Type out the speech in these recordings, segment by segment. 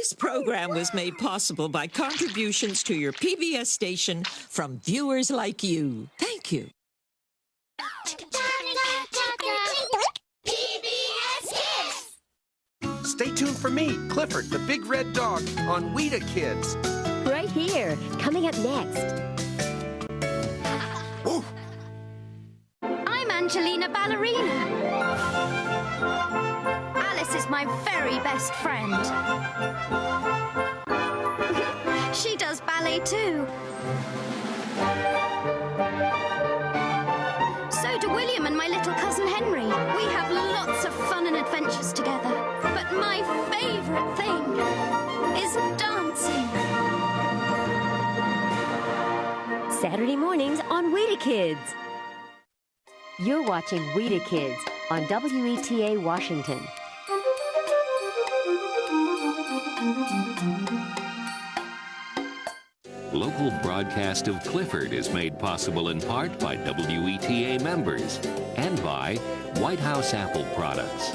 This program was made possible by contributions to your PBS station from viewers like you. Thank you. PBS Kids! Stay tuned for me, Clifford, the big red dog, on WETA Kids. Right here, coming up next. Ooh. I'm Angelina Ballerina. Alice is my very best friend. She does ballet too. So do William and my little cousin Henry. We have lots of fun and adventures together. But my favorite thing is dancing. Saturday mornings on WETA Kids. You're watching WETA Kids on WETA Washington. Local broadcast of Clifford is made possible in part by WETA members and by White House Apple products.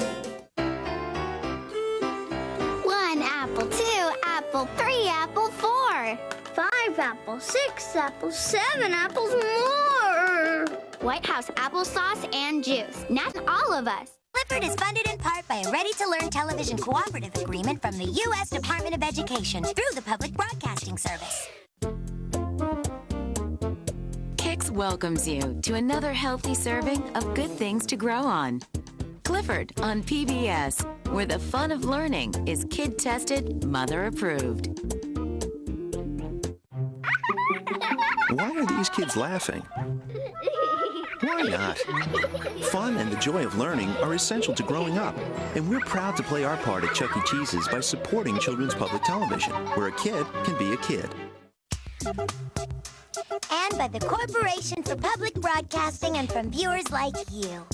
1 apple, 2 apple, 3 apple, 4. 5 apples, 6 apples, 7 apples more. White House applesauce and juice. Not all of us. Clifford is funded in part by a ready-to-learn television cooperative agreement from the U.S. Department of Education through the Public Broadcasting Service. Kix welcomes you to another healthy serving of good things to grow on. Clifford on PBS, where the fun of learning is kid-tested, mother-approved. Why are these kids laughing? Why not? Fun and the joy of learning are essential to growing up, and we're proud to play our part at Chuck E. Cheese's by supporting children's public television, where a kid can be a kid. And by the Corporation for Public Broadcasting and from viewers like you.